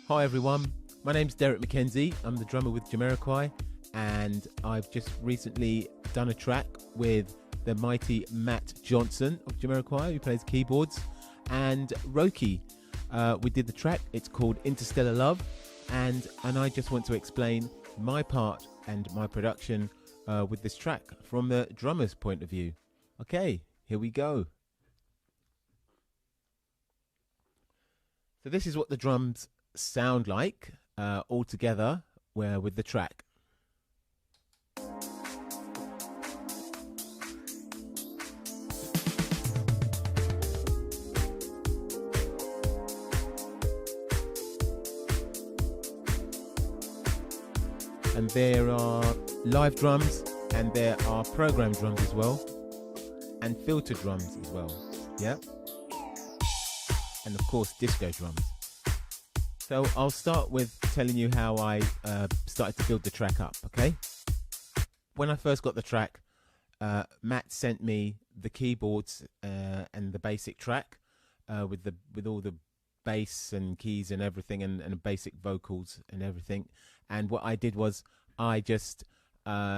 Hi everyone, my name's Derrick Mckenzie. I'm the drummer with Jamiroquai, and I've just recently done a track with the mighty Matt Johnson of Jamiroquai, who plays keyboards, and Roki. We did the track. It's called Interstellar Love, and I just want to explain my part and my production with this track from the drummer's point of view. Okay, here we go. So this is what the drums sound like all together with the track. And there are live drums and there are program drums as well, and filter drums as well, yeah, and of course disco drums. So I'll start with telling you how I started to build the track up, okay? When I first got the track, Matt sent me the keyboards and the basic track with all the bass and keys and everything, and basic vocals and everything. And what I did was I just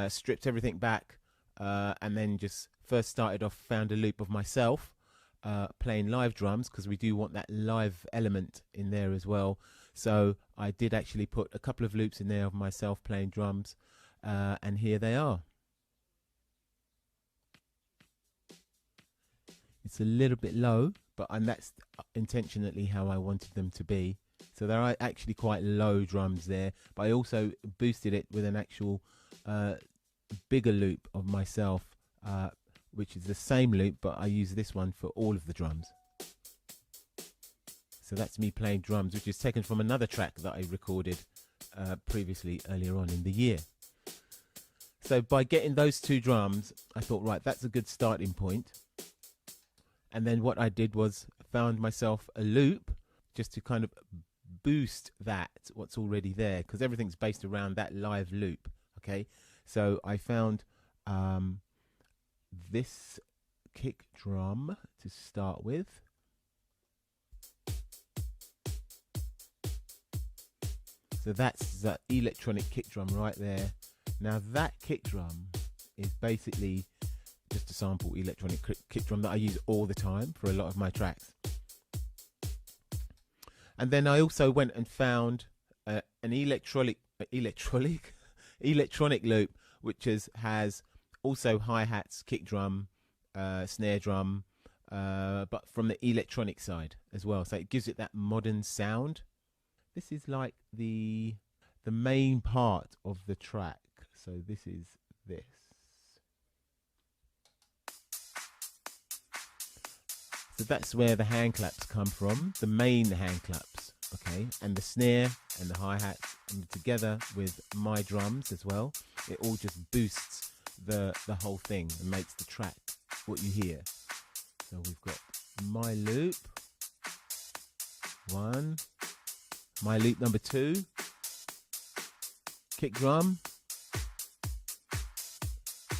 stripped everything back and then just first started off, found a loop of myself playing live drums, because we do want that live element in there as well. So I did actually put a couple of loops in there of myself playing drums, and here they are. It's a little bit low, but that's intentionally how I wanted them to be. So there are actually quite low drums there, but I also boosted it with an actual bigger loop of myself, which is the same loop, but I use this one for all of the drums. So that's me playing drums, which is taken from another track that I recorded previously earlier on in the year. So by getting those two drums, I thought, right, that's a good starting point. And then what I did was found myself a loop just to kind of boost that, what's already there, because everything's based around that live loop, okay? So I found this kick drum to start with. So that's that electronic kick drum right there. Now that kick drum is basically just a sample electronic kick drum that I use all the time for a lot of my tracks. And then I also went and found an electronic loop, which has also hi-hats, kick drum, snare drum, but from the electronic side as well. So it gives it that modern sound. This is like the main part of the track. So this is this. So that's where the hand claps come from, the main hand claps, okay? And the snare and the hi-hats, and together with my drums as well, it all just boosts the whole thing and makes the track what you hear. So we've got my loop, one, my loop number two, kick drum,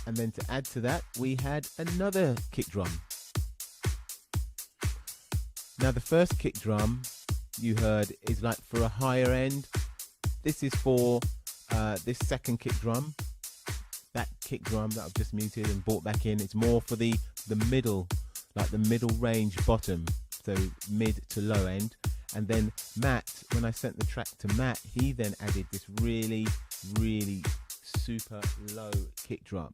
and then to add to that, we had another kick drum. Now the first kick drum you heard is like for a higher end. This is for this second kick drum. That kick drum that I've just muted and brought back in, it's more for the middle, like the middle range bottom, so mid to low end. And then Matt, when I sent the track to Matt, he then added this really, really super low kick drum.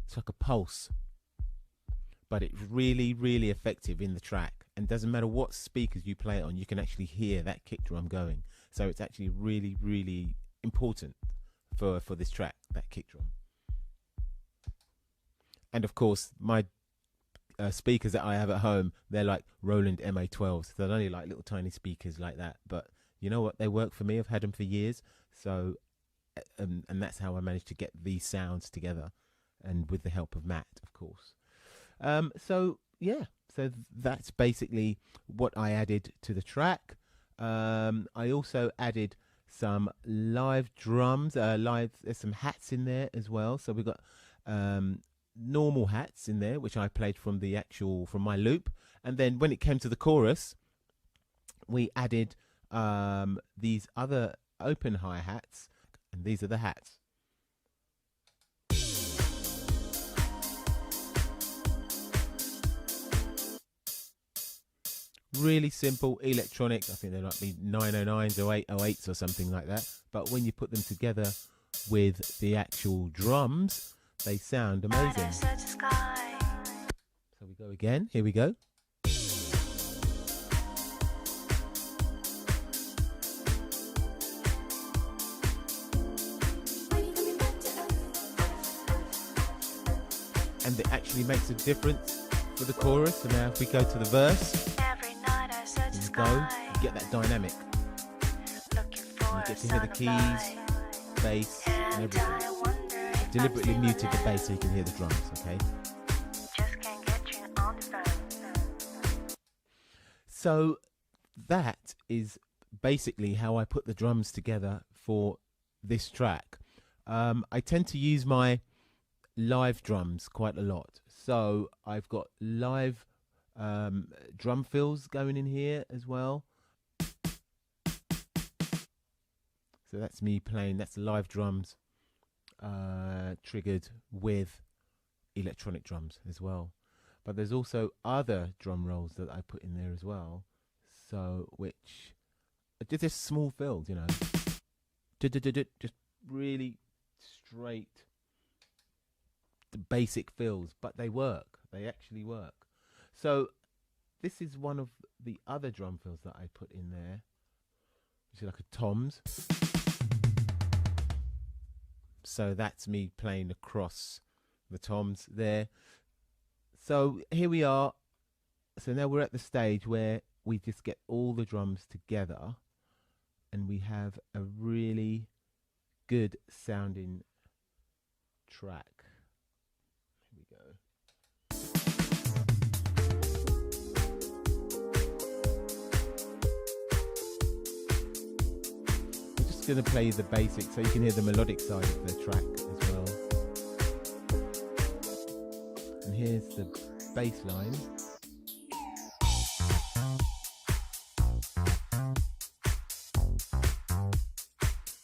It's like a pulse, but it's really, really effective in the track. And doesn't matter what speakers you play it on, you can actually hear that kick drum going. So it's actually really, really important for this track, that kick drum. And of course, my speakers that I have at home, they're like Roland MA12s. They're only like little tiny speakers like that. But you know what? They work for me. I've had them for years. So, and that's how I managed to get these sounds together. And with the help of Matt, of course. So yeah, so that's basically what I added to the track. I also added some live drums, there's some hats in there as well. So we've got normal hats in there, which I played from my loop. And then when it came to the chorus, we added these other open hi-hats, and these are the hats. Really simple electronic. I think they might be 909s or 808s or something like that. But when you put them together with the actual drums, they sound amazing. So we go again. Here we go. And it actually makes a difference for the chorus. So now if we go to the verse, you get that dynamic. You get to hear the keys, bass, and everything. Deliberately muted the bass so you can hear the drums, okay? So that is basically how I put the drums together for this track. I tend to use my live drums quite a lot. So I've got live drum fills going in here as well. So that's me playing, that's the live drums triggered with electronic drums as well. But there's also other drum rolls that I put in there as well. So which are just small fills, you know. Just really straight, the basic fills, but they work. They actually work. So this is one of the other drum fills that I put in there, which is like a toms. So that's me playing across the toms there. So here we are. So now we're at the stage where we just get all the drums together and we have a really good sounding track. Here we go. I'm just going to play you the basics so you can hear the melodic side of the track as well. And here's the bass line.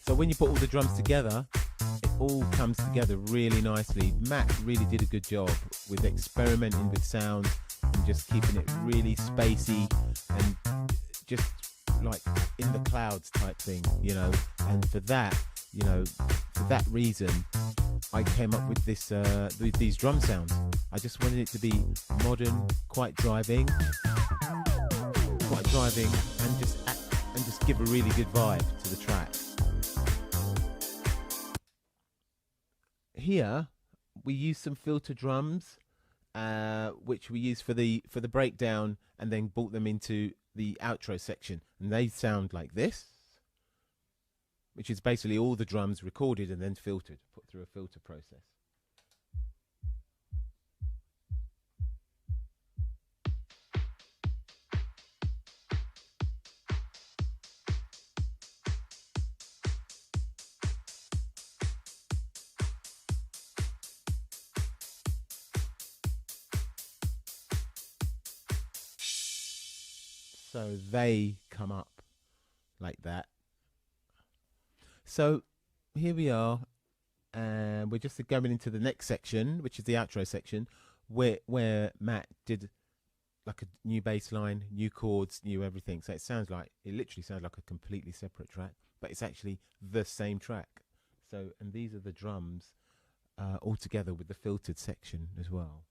So when you put all the drums together, it all comes together really nicely. Matt really did a good job with experimenting with sound and just keeping it really spacey and just like in the clouds type thing, you know. And for that, you know, for that reason, I came up with this with these drum sounds. I just wanted it to be modern, quite driving, and just give a really good vibe to the track. Here we use some filter drums, which we use for the breakdown, and then brought them into the outro section, and they sound like this, which is basically all the drums recorded and then filtered, put through a filter process. So they come up like that. So here we are, and we're just going into the next section, which is the outro section, where Matt did like a new bass line, new chords, new everything. So it literally sounds like a completely separate track, but it's actually the same track. So, and these are the drums all together with the filtered section as well.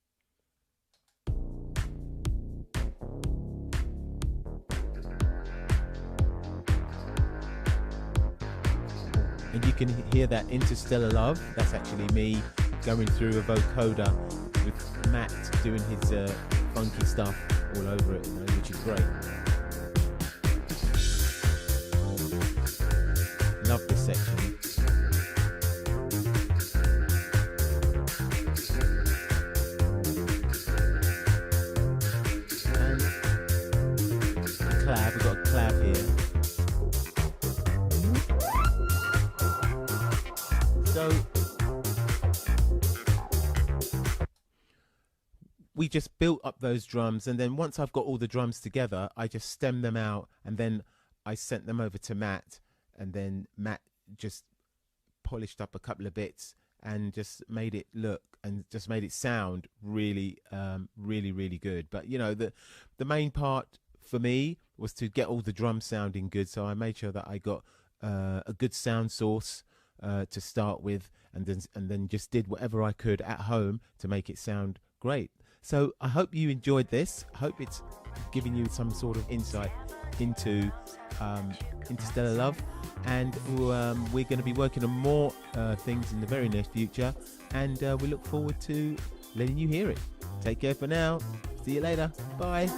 And you can hear that Interstellar Love. That's actually me going through a vocoder with Matt doing his funky stuff all over it, you know, which is great. Love this section. And a clav, we've got a clav here. So we just built up those drums, and then once I've got all the drums together, I just stem them out, and then I sent them over to Matt, and then Matt just polished up a couple of bits and just made it look and just made it sound really, really good. But you know, the main part for me was to get all the drums sounding good, so I made sure that I got a good sound source to start with, and then just did whatever I could at home to make it sound great. So I hope you enjoyed this. I hope it's giving you some sort of insight into Interstellar Love, and we're going to be working on more things in the very near future, and we look forward to letting you hear it. Take care for now. See you later. Bye.